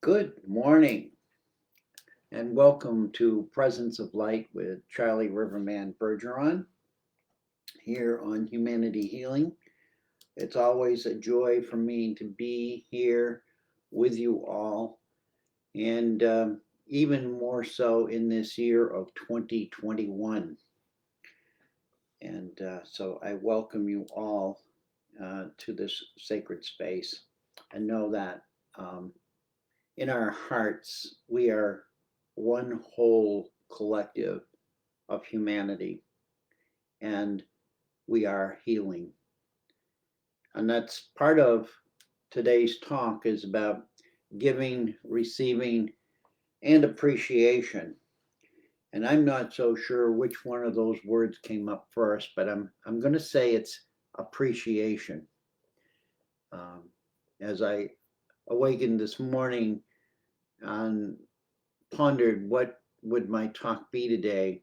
Good morning and welcome to Presence of Light with Charlie Riverman Bergeron here on Humanity Healing. It's always a joy for me to be here with you all, and even more so in this year of 2021. And so I welcome you all to this sacred space and know that in our hearts, we are one whole collective of humanity, and we are healing. And that's part of today's talk is about giving, receiving, and appreciation. And I'm not so sure which one of those words came up first, but I'm going to say it's appreciation. As I awakened this morning and pondered what would my talk be today,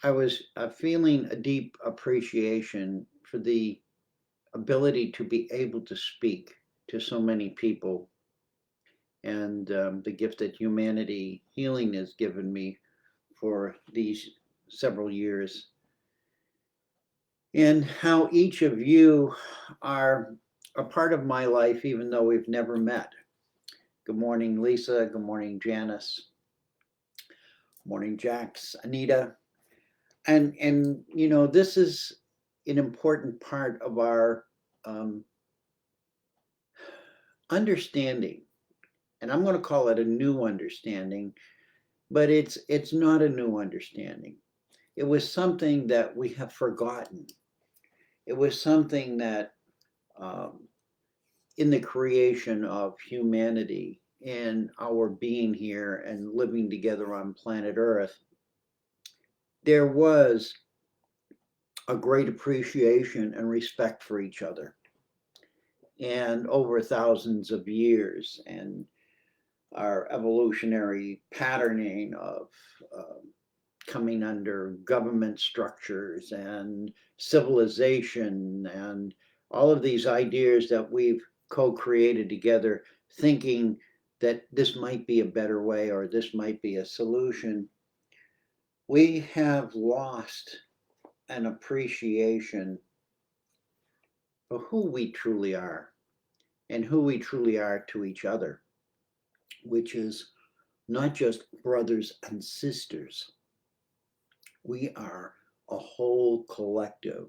I was feeling a deep appreciation for the ability to be able to speak to so many people, and the gift that humanity healing has given me for these several years, and how each of you are a part of my life even though we've never met. Good morning, Lisa. Good morning, Janice. Good morning, Jax, Anita. And you know, this is an important part of our understanding, and I'm going to call it a new understanding, but it's not a new understanding. It was something that we have forgotten. It was something that in the creation of humanity and our being here and living together on planet Earth, there was a great appreciation and respect for each other. And over thousands of years, and our evolutionary patterning of coming under government structures and civilization and all of these ideas that we've co-created together, thinking that this might be a better way or this might be a solution, we have lost an appreciation of who we truly are and who we truly are to each other, which is not just brothers and sisters. We are a whole collective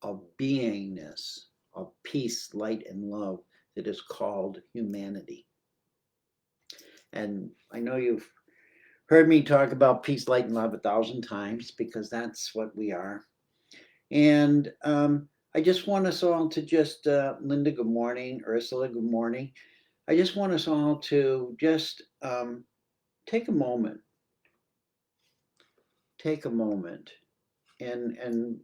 of beingness, of peace, light, and love that is called humanity. And I know you've heard me talk about peace, light, and love 1,000 times because that's what we are. And I just want us all to just, Linda, good morning. Ursula, good morning. I just want us all to just take a moment and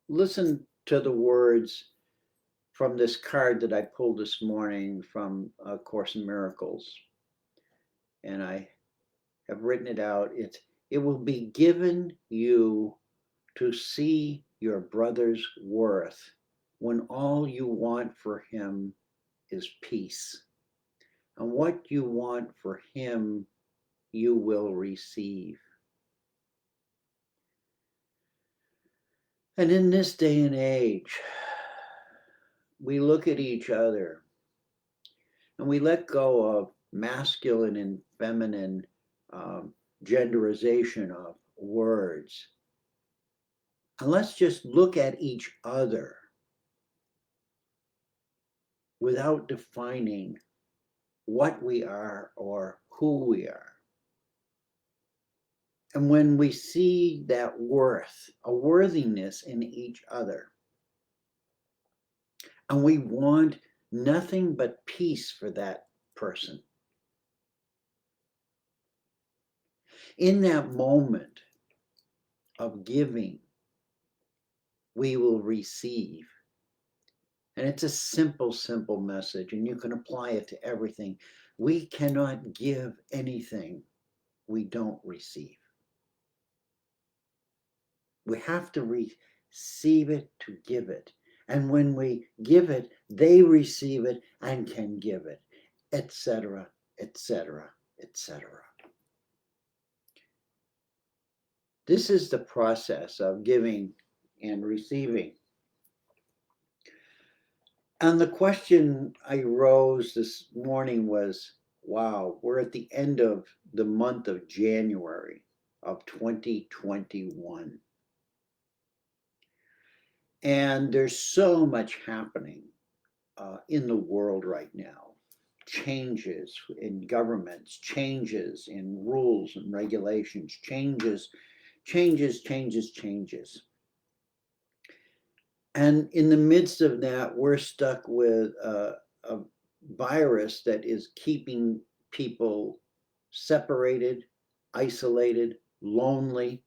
listen to the words from this card that I pulled this morning from A Course in Miracles. And I have written it out. It will be given you to see your brother's worth when all you want for him is peace. And what you want for him, you will receive. And in this day and age, we look at each other and we let go of masculine and feminine genderization of words. And let's just look at each other without defining what we are or who we are. And when we see that worth, a worthiness in each other, and we want nothing but peace for that person, in that moment of giving, we will receive. And it's a simple, simple message, and you can apply it to everything. We cannot give anything we don't receive. We have to receive it to give it. And when we give it, they receive it and can give it. etc., etc., etc. This is the process of giving and receiving. And the question I rose this morning was, wow, we're at the end of the month of January of 2021. And there's so much happening in the world right now. Changes in governments, changes in rules and regulations, changes. And in the midst of that, we're stuck with a virus that is keeping people separated, isolated, lonely.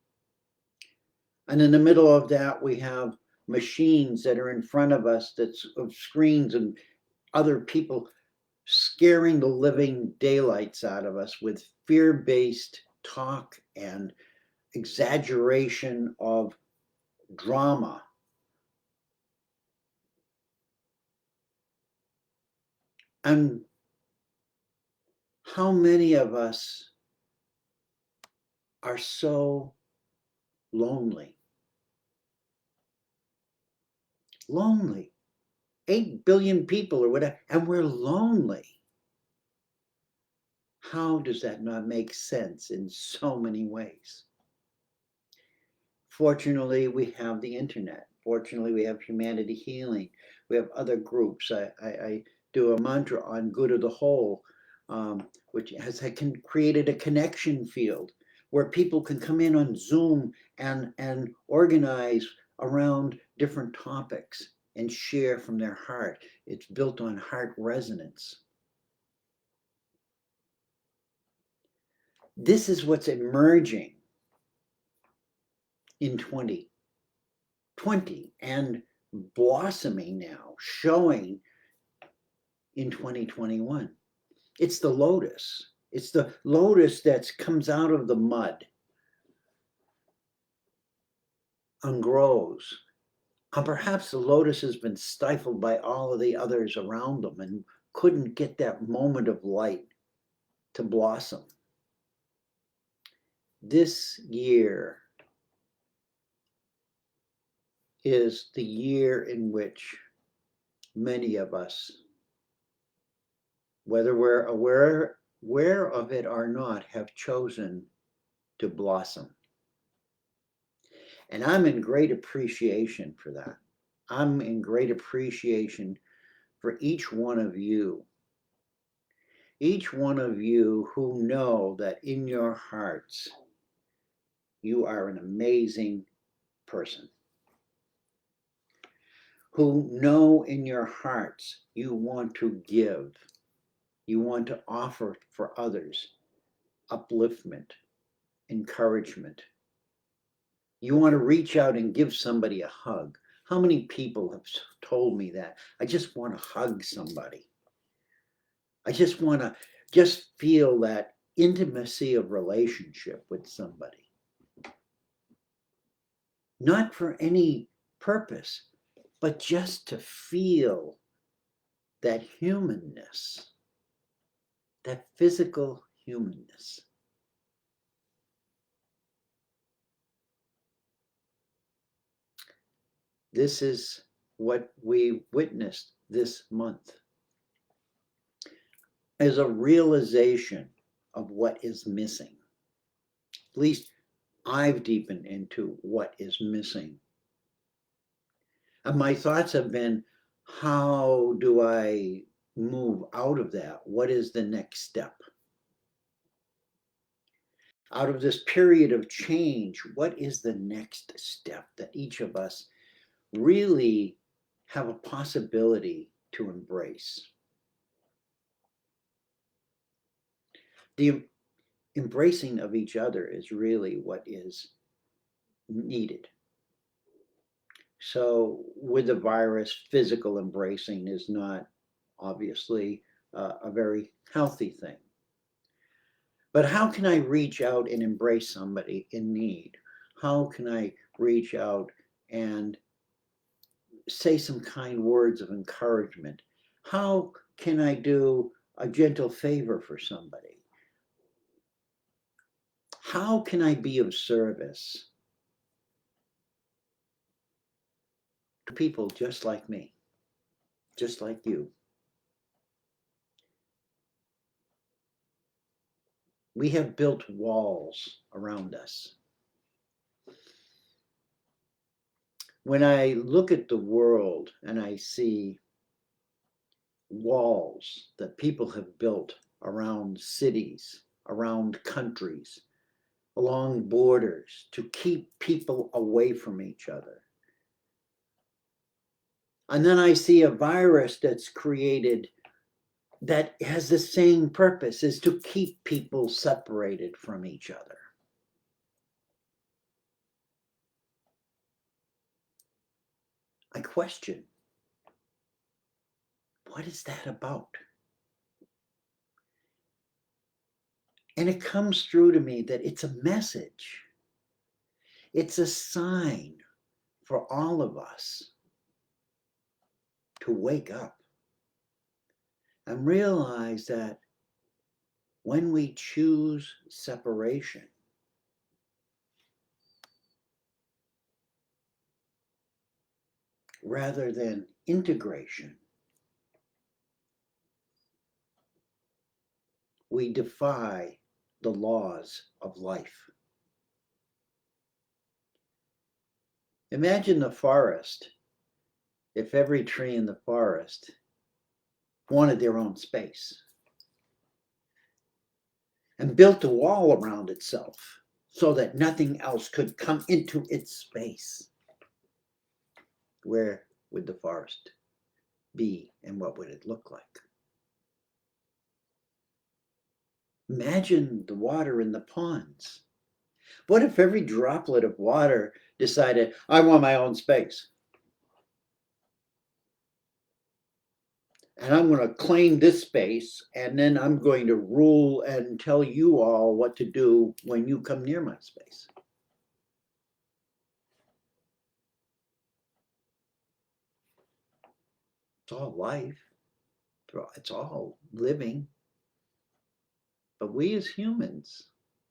And in the middle of that, we have machines that are in front of us that's of screens and other people scaring the living daylights out of us with fear-based talk and exaggeration of drama. And how many of us are so lonely? Lonely. 8 billion people or whatever, and we're lonely. How does that not make sense in so many ways? Fortunately, we have the internet. Fortunately, we have Humanity Healing. We have other groups. I do a mantra on good of the whole, which has created a connection field where people can come in on Zoom and organize around different topics and share from their heart. It's built on heart resonance. This is what's emerging in 2020 and blossoming now, showing in 2021. It's the lotus. It's the lotus that comes out of the mud and grows. And perhaps the lotus has been stifled by all of the others around them and couldn't get that moment of light to blossom. This year is the year in which many of us, whether we're aware of it or not, have chosen to blossom. And I'm in great appreciation for that. I'm in great appreciation for each one of you. Each one of you who know that in your hearts, you are an amazing person. Who know in your hearts you want to give. You want to offer for others upliftment, encouragement. You want to reach out and give somebody a hug. How many people have told me that? I just want to hug somebody. I just want to just feel that intimacy of relationship with somebody. Not for any purpose, but just to feel that humanness, that physical humanness. This is what we witnessed this month, as a realization of what is missing. At least I've deepened into what is missing. And my thoughts have been, how do I move out of that? What is the next step? Out of this period of change, what is the next step that each of us really have a possibility to embrace? The embracing of each other is really what is needed. So with the virus, physical embracing is not obviously a very healthy thing. But how can I reach out and embrace somebody in need? How can I reach out and say some kind words of encouragement? How can I do a gentle favor for somebody? How can I be of service to people just like me, just like you? We have built walls around us. When I look at the world and I see walls that people have built around cities, around countries, along borders to keep people away from each other. And then I see a virus that's created that has the same purpose, is to keep people separated from each other. I question, what is that about? And it comes through to me that it's a message. It's a sign for all of us to wake up and realize that when we choose separation, rather than integration, we defy the laws of life. Imagine the forest, if every tree in the forest wanted their own space and built a wall around itself so that nothing else could come into its space. Where would the forest be and what would it look like? Imagine the water in the ponds. What if every droplet of water decided, I want my own space? And I'm going to claim this space, and then I'm going to rule and tell you all what to do when you come near my space. It's all life. It's all living. But we as humans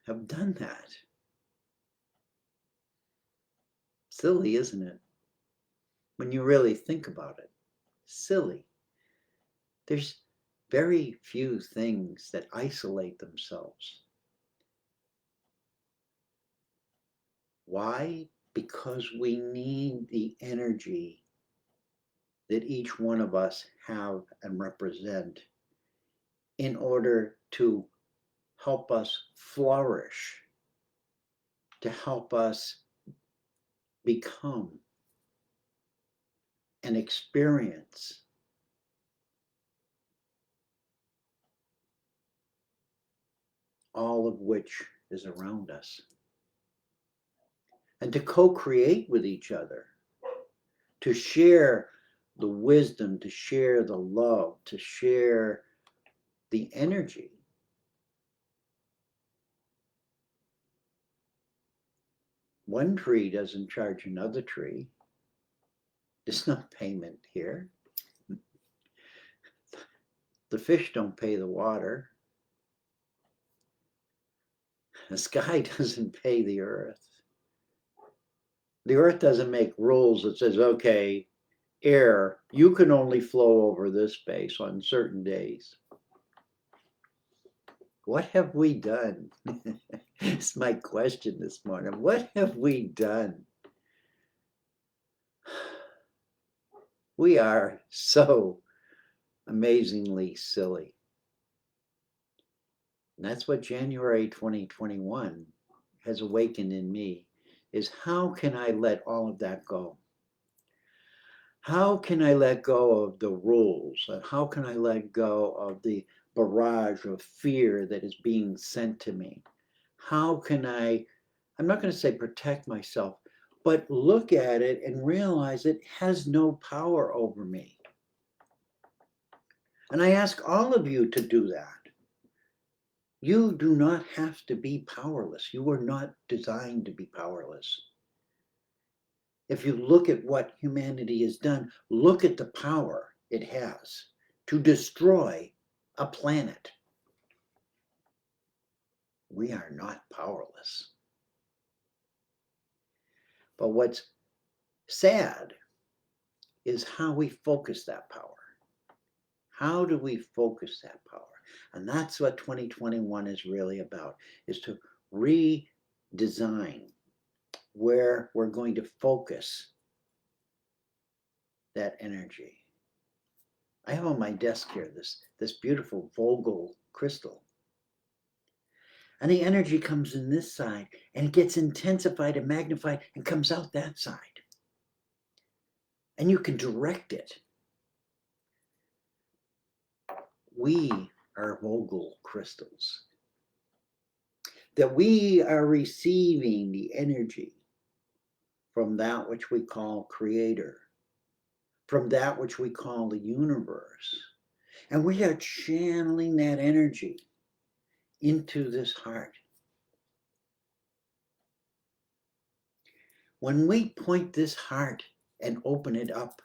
have done that. Silly, isn't it? When you really think about it. Silly. There's very few things that isolate themselves. Why? Because we need the energy that each one of us have and represent in order to help us flourish, to help us become and experience all of which is around us. And to co-create with each other, to share the wisdom, to share the love, to share the energy. One tree doesn't charge another tree. There's no payment here. The fish don't pay the water. The sky doesn't pay the earth. The earth doesn't make rules that says, okay, air, you can only flow over this space on certain days. What have we done? It's my question this morning. What have we done? We are so amazingly silly. And that's what January 2021 has awakened in me, is how can I let all of that go? How can I let go of the rules? And how can I let go of the barrage of fear that is being sent to me? How can I'm not going to say protect myself, but look at it and realize it has no power over me. And I ask all of you to do that. You do not have to be powerless. You were not designed to be powerless. If you look at what humanity has done, look at the power it has to destroy a planet. We are not powerless. But what's sad is how we focus that power. How do we focus that power? And that's what 2021 is really about, is to redesign where we're going to focus that energy. I have on my desk here this beautiful Vogel crystal. And the energy comes in this side and it gets intensified and magnified and comes out that side. And you can direct it. We are Vogel crystals. That we are receiving the energy from that which we call Creator, from that which we call the universe. And we are channeling that energy into this heart. When we point this heart and open it up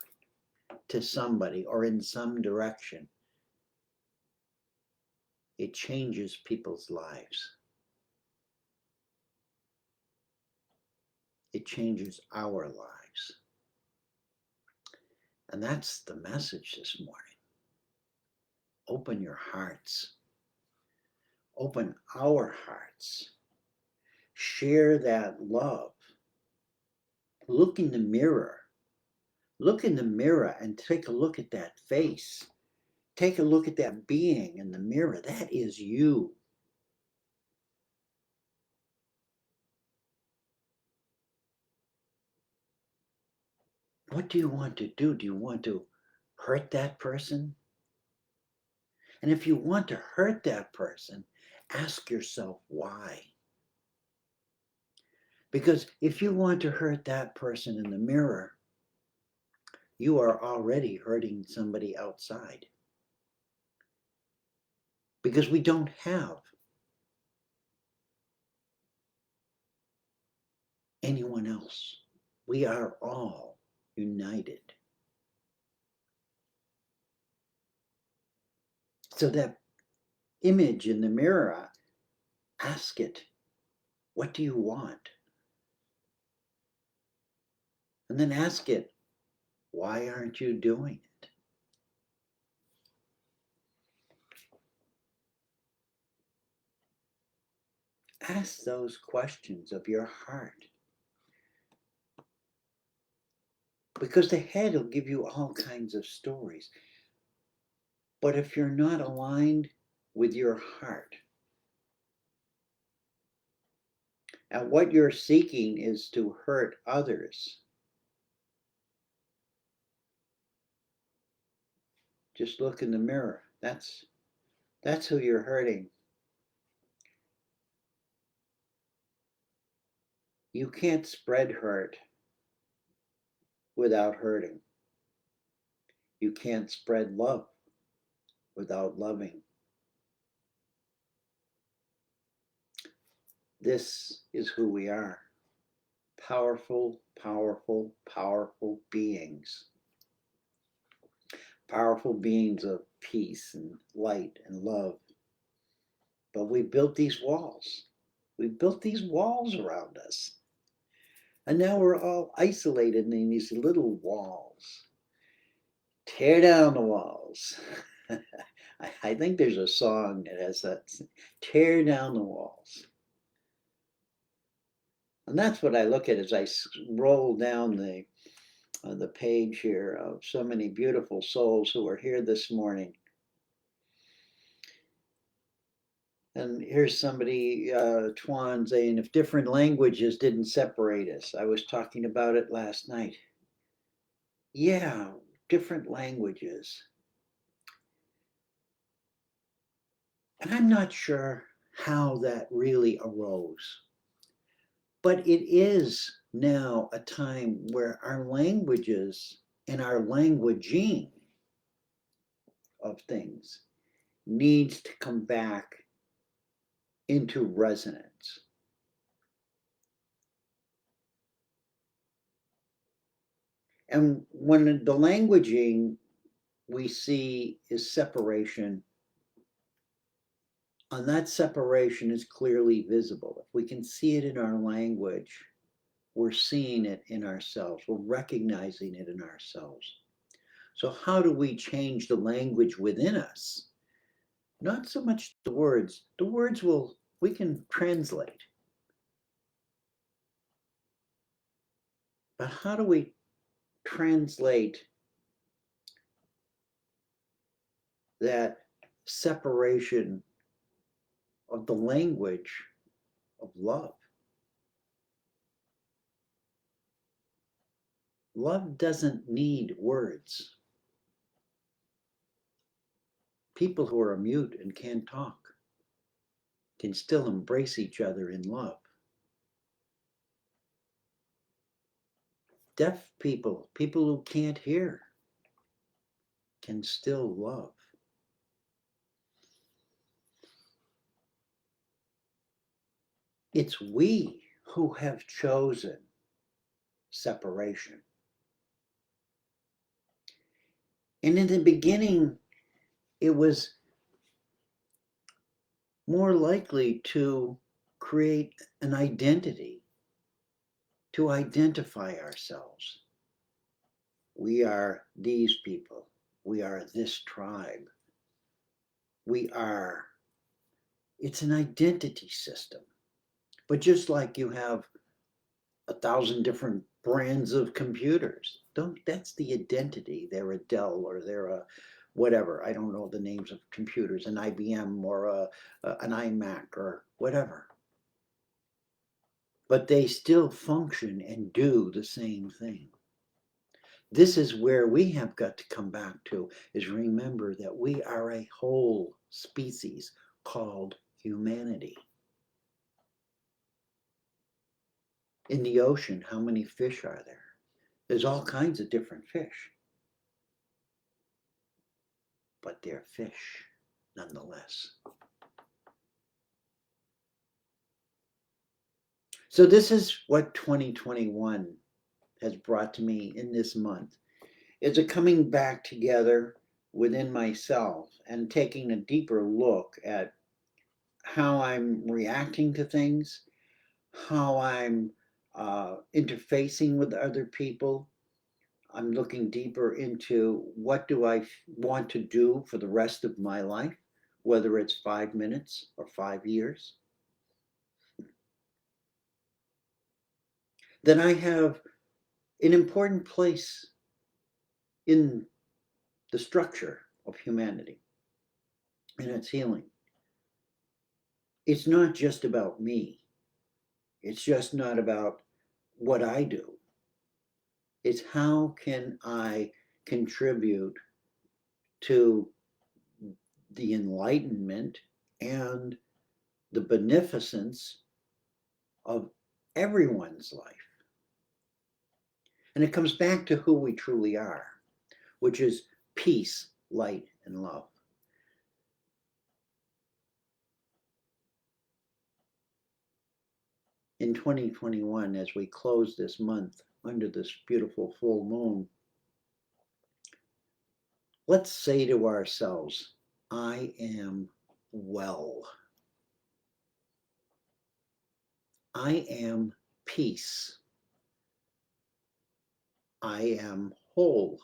to somebody or in some direction, it changes people's lives. It changes our lives. And that's the message this morning. Open your hearts. Open our hearts. Share that love. Look in the mirror. Look in the mirror and take a look at that face. Take a look at that being in the mirror. That is you. What do you want to do? Do you want to hurt that person? And if you want to hurt that person, ask yourself why. Because if you want to hurt that person in the mirror, you are already hurting somebody outside. Because we don't have anyone else. We are all united. So that image in the mirror, ask it, what do you want? And then ask it, why aren't you doing it? Ask those questions of your heart. Because the head will give you all kinds of stories. But if you're not aligned with your heart, and what you're seeking is to hurt others, just look in the mirror. That's who you're hurting. You can't spread hurt without hurting. You can't spread love without loving. This is who we are. Powerful, powerful, powerful beings. Powerful beings of peace and light and love. But we built these walls. We built these walls around us. And now we're all isolated in these little walls. Tear down the walls. I think there's a song that has that, tear down the walls. And that's what I look at as I roll down the page here of so many beautiful souls who are here this morning. And here's somebody, Tuan, saying, if different languages didn't separate us. I was talking about it last night. Yeah, different languages. And I'm not sure how that really arose. But it is now a time where our languages and our languaging of things needs to come back into resonance. And when the languaging we see is separation, And that separation is clearly visible. If we can see it in our language, we're seeing it in ourselves. We're recognizing it in ourselves. So how do we change the language within us? Not so much the words. The words we can translate. But how do we translate that separation of the language of love? Love doesn't need words. People who are mute and can't talk can still embrace each other in love. Deaf people, people who can't hear, can still love. It's we who have chosen separation. And in the beginning, it was more likely to create an identity, to identify ourselves. We are these people. We are this tribe. We are. It's an identity system. But just like you have 1,000 different brands of computers, that's the identity. They're a Dell or they're a whatever. I don't know the names of computers, an IBM or an iMac or whatever. But they still function and do the same thing. This is where we have got to come back to, is remember that we are a whole species called humanity. In the ocean, how many fish are there? There's all kinds of different fish. But they're fish nonetheless. So this is what 2021 has brought to me in this month. It's a coming back together within myself and taking a deeper look at how I'm reacting to things, how I'm interfacing with other people. I'm looking deeper into what do I want to do for the rest of my life, whether it's 5 minutes or 5 years. Then I have an important place in the structure of humanity and its healing. It's not just about me. It's just not about what I do. It's how can I contribute to the enlightenment and the beneficence of everyone's life. And it comes back to who we truly are, which is peace, light, and love. In 2021, as we close this month under this beautiful full moon, let's say to ourselves, I am well. I am peace. I am whole.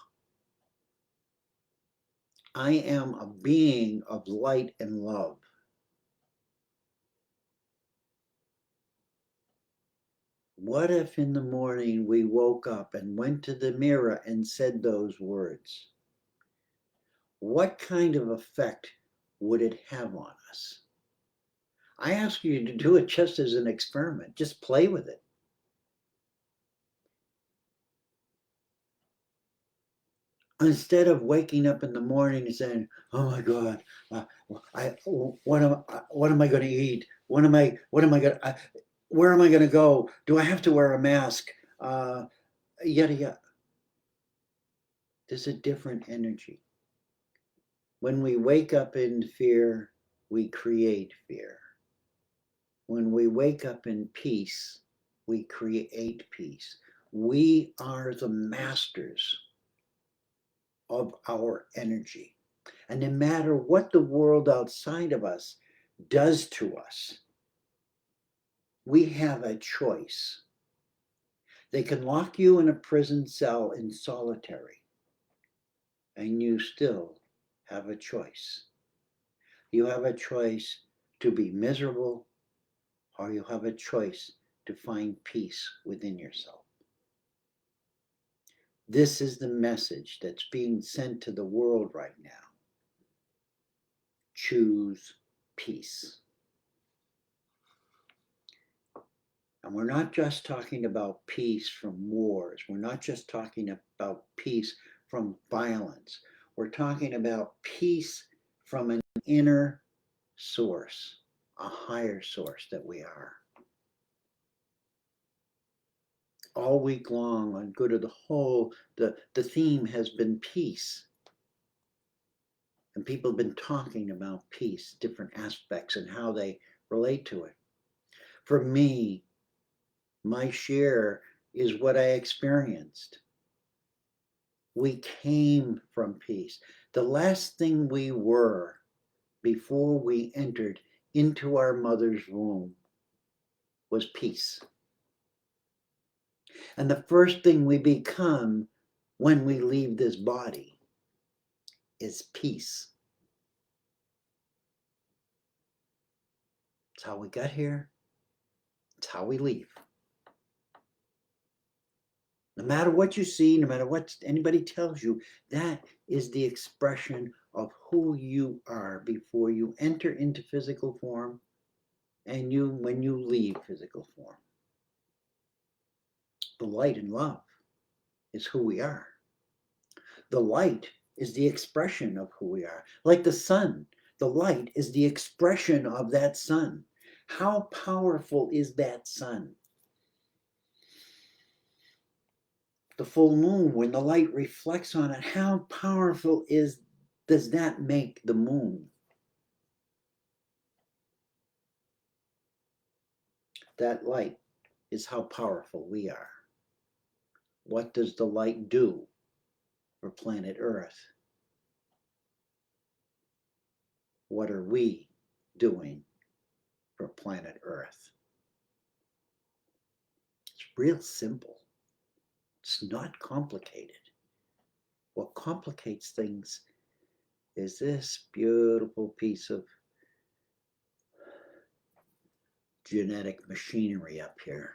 I am a being of light and love. What if in the morning we woke up and went to the mirror and said those words? What kind of effect would it have on us? I ask you to do it just as an experiment. Just play with it. Instead of waking up in the morning and saying, "Oh my God, what am I going to eat? What am I going? Where am I going to go? Do I have to wear a mask?" Yada yada. There's a different energy. When we wake up in fear, we create fear. When we wake up in peace, we create peace. We are the masters of our energy. And no matter what the world outside of us does to us, we have a choice. They can lock you in a prison cell in solitary, and you still have a choice. You have a choice to be miserable, or you have a choice to find peace within yourself. This is the message that's being sent to the world right now. Choose peace. And we're not just talking about peace from wars. We're not just talking about peace from violence. We're talking about peace from an inner source, a higher source that we are. All week long on Good of the Whole, the theme has been peace. And people have been talking about peace, different aspects and how they relate to it. For me, my share is what I experienced. We came from peace. The last thing we were before we entered into our mother's womb was peace. And the first thing we become when we leave this body is peace. It's how we got here. It's how we leave. No matter what you see, no matter what anybody tells you, that is the expression of who you are before you enter into physical form and when you leave physical form. The light and love is who we are. The light is the expression of who we are. Like the sun, the light is the expression of that sun. How powerful is that sun? The full moon, when the light reflects on it, how powerful does that make the moon? That light is how powerful we are. What does the light do for planet Earth? What are we doing for planet Earth? It's real simple. It's not complicated. What complicates things is this beautiful piece of genetic machinery up here.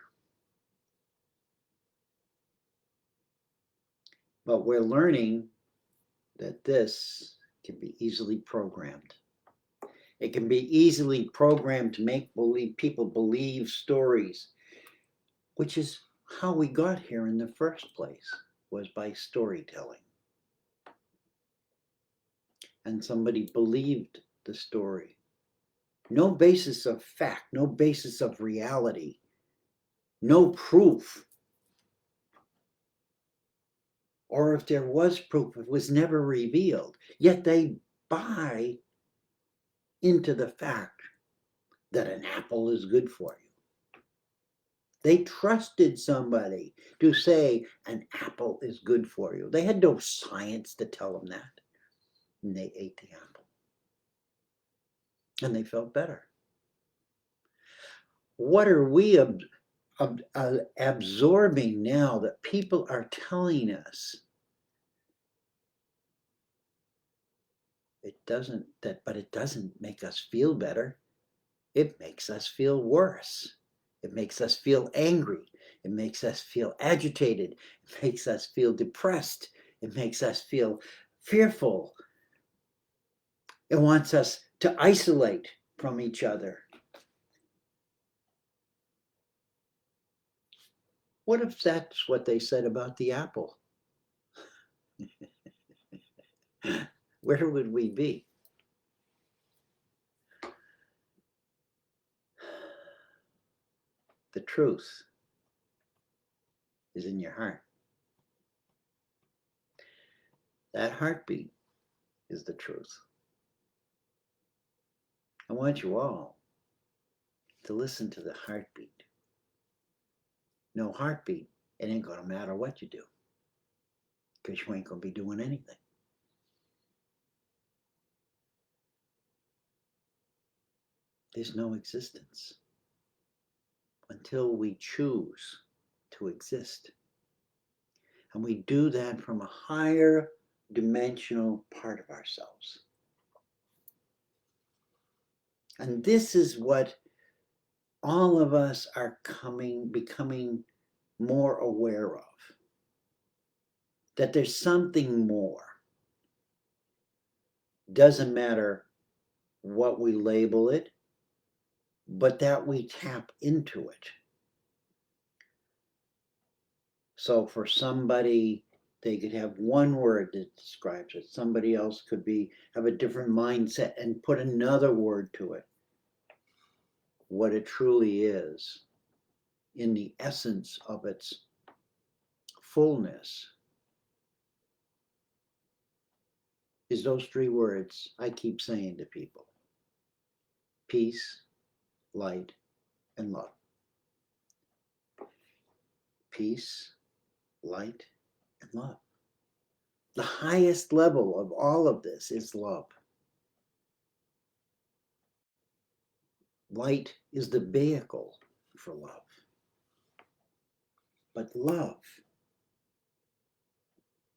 But we're learning that this can be easily programmed. It can be easily programmed to make people believe stories, which is how we got here in the first place, was by storytelling. And somebody believed the story. No basis of fact, no basis of reality, no proof. Or if there was proof, it was never revealed. Yet they buy into the fact that an apple is good for you. They trusted somebody to say an apple is good for you. They had no science to tell them that. And they ate the apple. And they felt better. What are we absorbing now that people are telling us? It doesn't make us feel better. It makes us feel worse. It makes us feel angry. It makes us feel agitated. It makes us feel depressed. It makes us feel fearful. It wants us to isolate from each other. What if that's what they said about the apple? Where would we be? The truth is in your heart. That heartbeat is the truth. I want you all to listen to the heartbeat. No heartbeat, it ain't going to matter what you do, because you ain't going to be doing anything. there's no existence until we choose to exist. And we do that from a higher dimensional part of ourselves. And this is what all of us are becoming more aware of. That there's something more. Doesn't matter what we label it, but that we tap into it. So for somebody, they could have one word that describes it. Somebody else could have a different mindset and put another word to it. What it truly is, in the essence of its fullness, is those three words I keep saying to people: peace, light, and love. Peace, light, and love. The highest level of all of this is love. Light is the vehicle for love. But love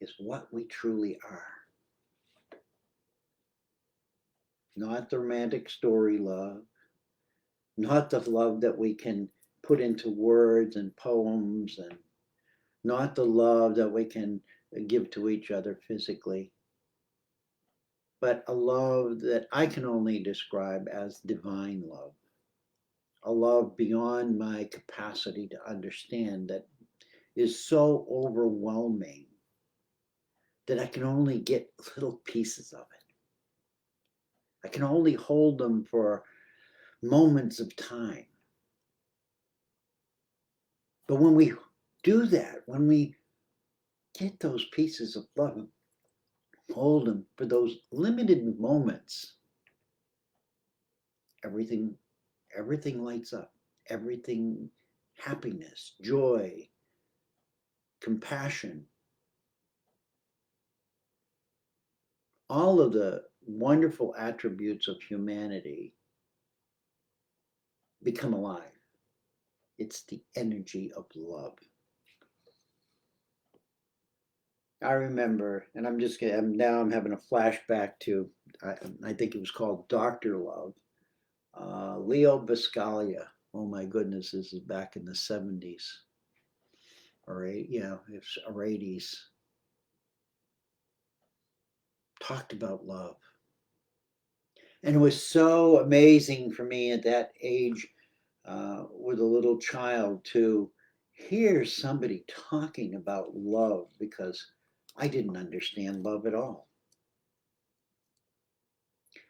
is what we truly are. Not the romantic story love, not the love that we can put into words and poems, and not the love that we can give to each other physically, but a love that I can only describe as divine love. A love beyond my capacity to understand, that is so overwhelming that I can only get little pieces of it. I can only hold them for moments of time. But when we do that, when we get those pieces of love, hold them for those limited moments, everything lights up. Everything, happiness, joy, compassion, all of the wonderful attributes of humanity become alive. It's the energy of love. I remember, and I'm having a flashback to, I think it was called Dr. Love, Leo Buscaglia. Oh my goodness, this is back in the 70s or 80s. Talked about love. And it was so amazing for me at that age, with a little child, to hear somebody talking about love, because I didn't understand love at all.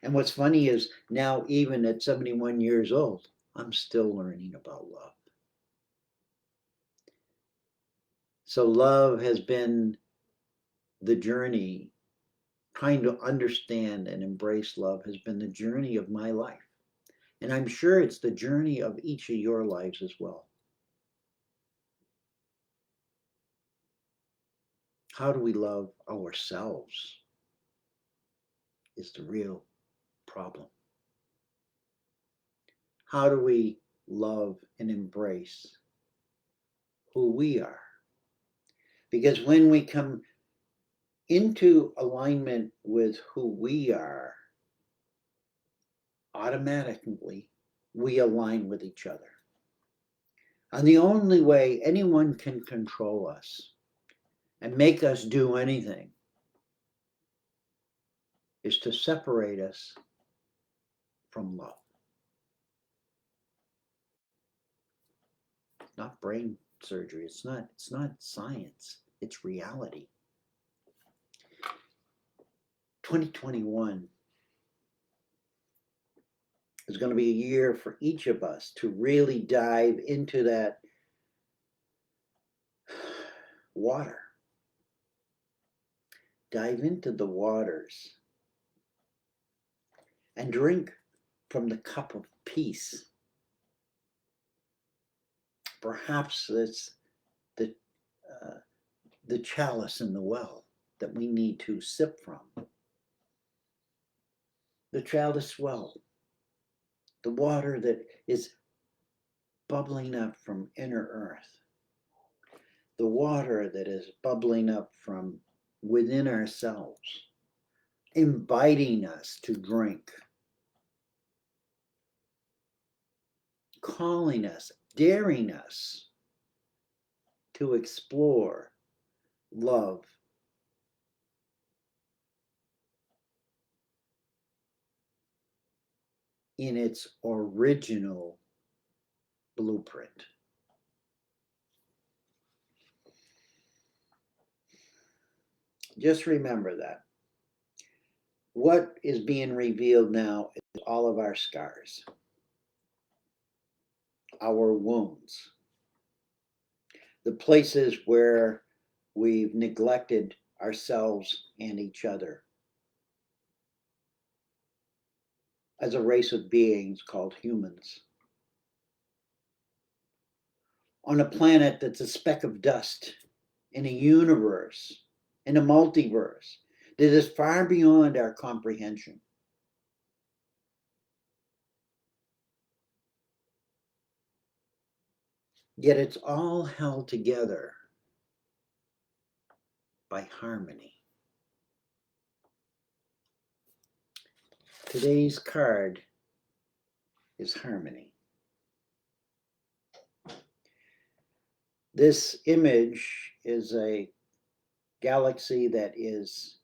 And what's funny is now, even at 71 years old, I'm still learning about love. So love has been the journey. Trying to understand and embrace love has been the journey of my life. And I'm sure it's the journey of each of your lives as well. How do we love ourselves is the real problem. How do we love and embrace who we are? Because when we come into alignment with who we are, automatically we align with each other. And the only way anyone can control us and make us do anything is to separate us from love. It's not brain surgery. It's not science. It's reality. 2021 is going to be a year for each of us to really dive into that water. Dive into the waters and drink from the cup of peace. Perhaps it's the chalice in the well that we need to sip from. The chalice well, the water that is bubbling up from inner earth, the water that is bubbling up from within ourselves, inviting us to drink, calling us, daring us to explore love in its original blueprint. Just remember that. What is being revealed now is all of our scars, our wounds, the places where we've neglected ourselves and each other as a race of beings called humans, on a planet that's a speck of dust in a universe, in a multiverse that is far beyond our comprehension. Yet it's all held together by harmony. Today's card is harmony. This image is a galaxy that is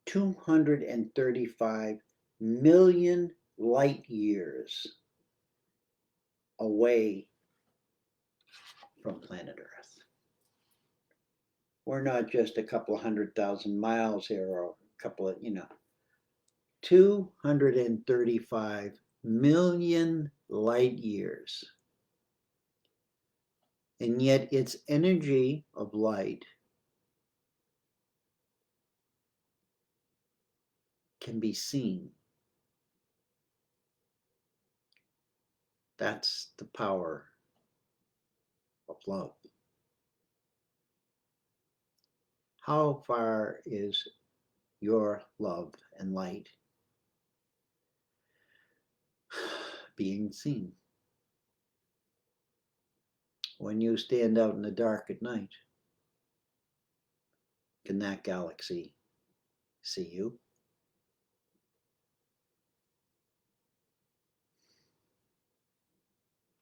235 million light years away from planet Earth. We're not just a couple of 100,000 miles here or a couple of, 235 million light years. And yet its energy of light can be seen. That's the power of love. How far is your love and light being seen? When you stand out in the dark at night, can that galaxy see you?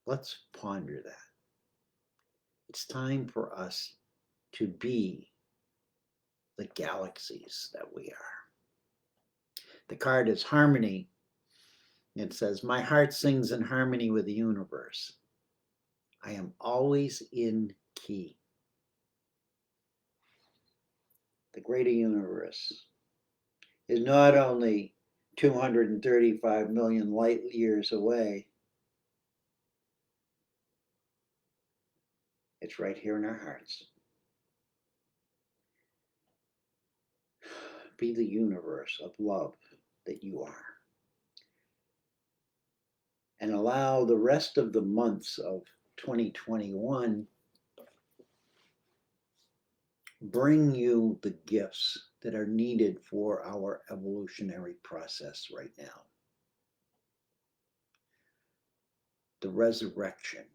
Let's ponder that. It's time for us to be the galaxies that we are. The card is harmony. It says, my heart sings in harmony with the universe. I am always in key. The greater universe is not only 235 million light years away, it's right here in our hearts. Be the universe of love that you are. And allow the rest of the months of 2021 bring you the gifts that are needed for our evolutionary process right now. The resurrection.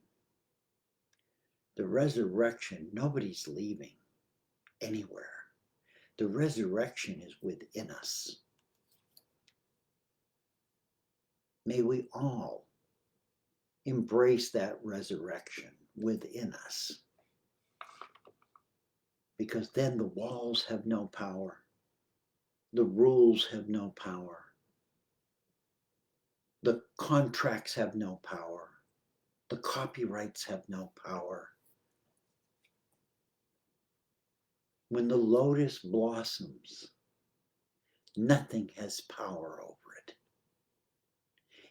The resurrection, nobody's leaving anywhere. The resurrection is within us. May we all embrace that resurrection within us. Because then the walls have no power. The rules have no power. The contracts have no power. The copyrights have no power. When the lotus blossoms, nothing has power over it.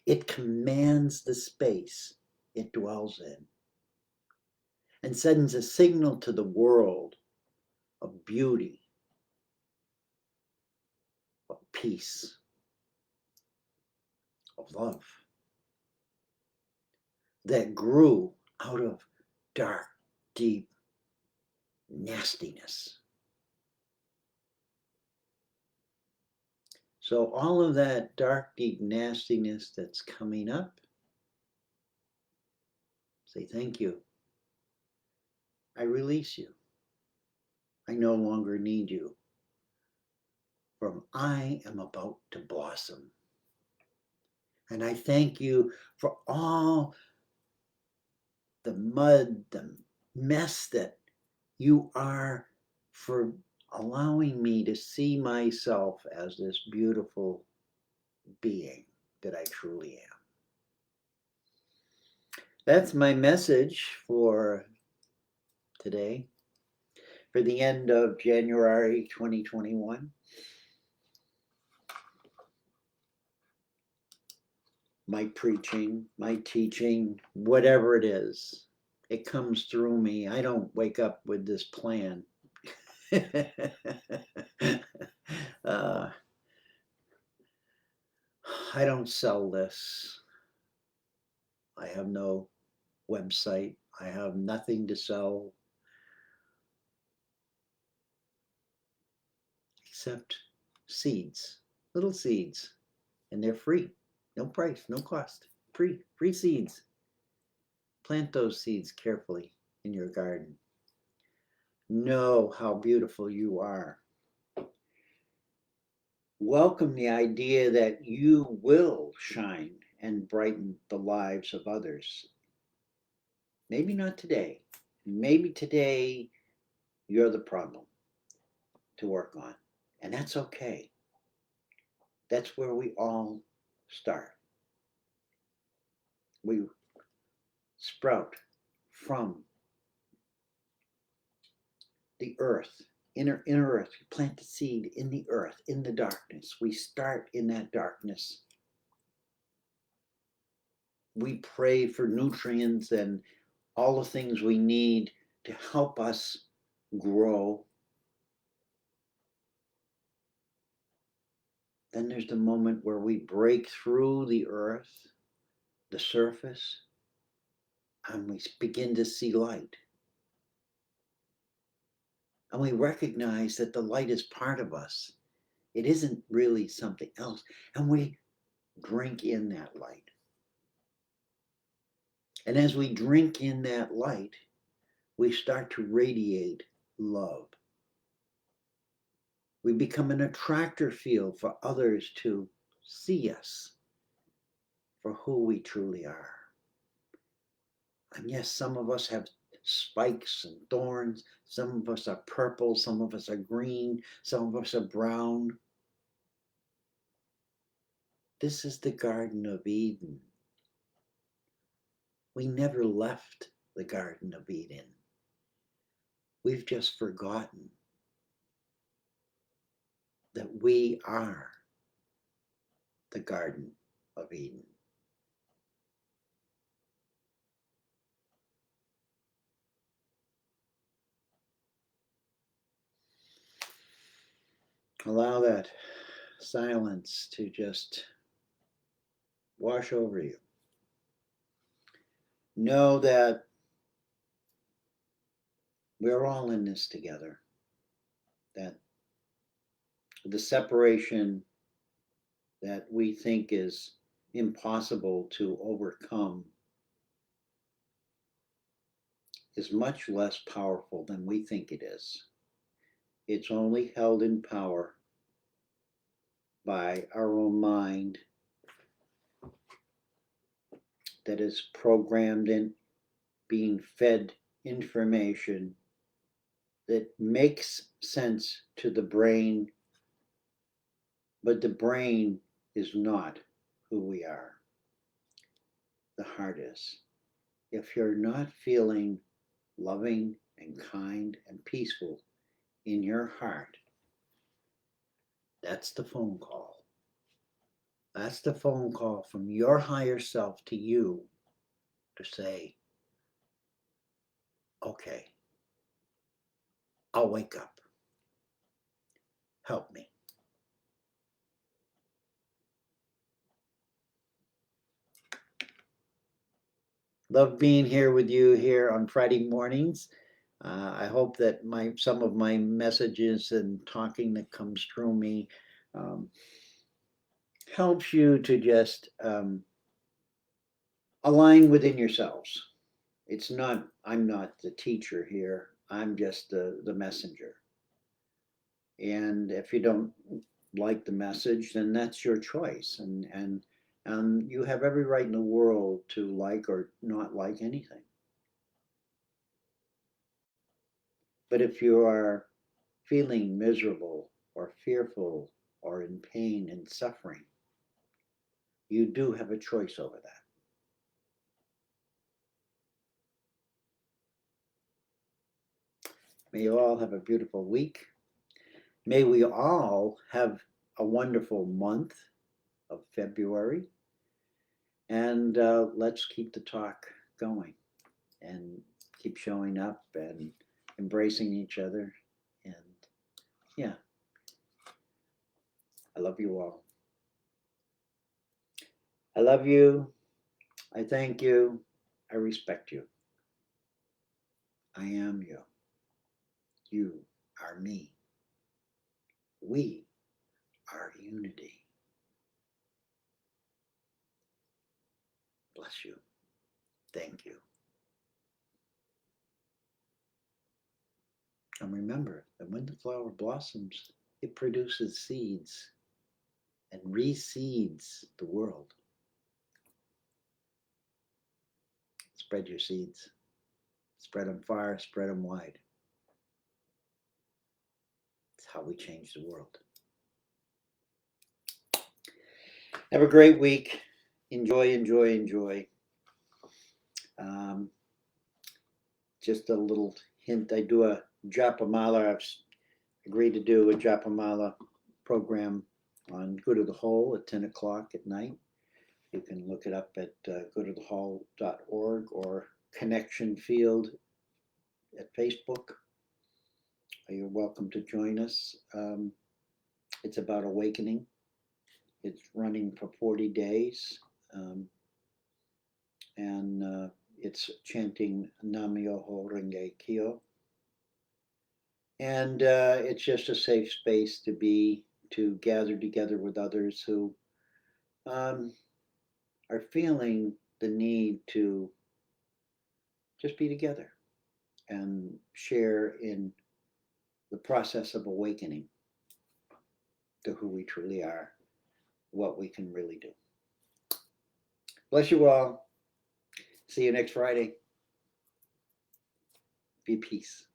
It commands the space it dwells in and sends a signal to the world of beauty, of peace, of love that grew out of dark, deep nastiness. So all of that dark, deep nastiness that's coming up Say, thank you. I release you. I no longer need you. For I am about to blossom. And I thank you for all the mud, the mess that you are, for allowing me to see myself as this beautiful being that I truly am. That's my message for today, for the end of January 2021. My preaching, my teaching, whatever it is, it comes through me. I don't wake up with this plan. uh, I don't sell this. I have no website. I have nothing to sell except seeds, little seeds, and they're free. No price, no cost. Free seeds. Plant those seeds carefully in your garden. Know how beautiful you are. Welcome the idea that you will shine and brighten the lives of others. Maybe not today. Maybe today you're the problem to work on. And that's okay. That's where we all start. We sprout from the earth, inner earth. We plant the seed in the earth, in the darkness. We start in that darkness. We pray for nutrients and all the things we need to help us grow. Then there's the moment where we break through the earth, the surface, and we begin to see light. And we recognize that the light is part of us. It isn't really something else. And we drink in that light. And as we drink in that light, we start to radiate love. We become an attractor field for others to see us for who we truly are. And yes, some of us have spikes and thorns. Some of us are purple. Some of us are green. Some of us are brown. This is the Garden of Eden. We never left the Garden of Eden. We've just forgotten that we are the Garden of Eden. Allow that silence to just wash over you. Know that we're all in this together. That the separation that we think is impossible to overcome is much less powerful than we think it is. It's only held in power by our own mind that is programmed in being fed information that makes sense to the brain, but the brain is not who we are. The heart is. If you're not feeling loving and kind and peaceful in your heart, that's the phone call. That's the phone call from your higher self to you to say, okay, I'll wake up. Help me. Love being here with you here on Friday mornings. I hope that some of my messages and talking that comes through me helps you to just align within yourselves. It's not, I'm not the teacher here. I'm just the messenger. And if you don't like the message, then that's your choice. And you have every right in the world to like or not like anything. But if you are feeling miserable or fearful or in pain and suffering, you do have a choice over that. May you all have a beautiful week. May we all have a wonderful month of February. And let's keep the talk going and keep showing up and embracing each other. And yeah, I love you all. I love you. I thank you. I respect you. I am you. You are me. We are unity. Bless you. Thank you. And remember that when the flower blossoms, it produces seeds and reseeds the world. Spread your seeds. Spread them far, spread them wide. It's how we change the world. Have a great week. Enjoy, enjoy, enjoy. Just a little hint, I do a Japamala. I've agreed to do a Japamala program on Go to the Hole at 10 o'clock at night. You can look it up at gotothehole.org or Connection Field at Facebook. You're welcome to join us. It's about awakening. It's running for 40 days. And it's chanting Nam-myoho Renge Kyo. And it's just a safe space to gather together with others who are feeling the need to just be together and share in the process of awakening to who we truly are, what we can really do. Bless you all. See you next Friday. Be peace.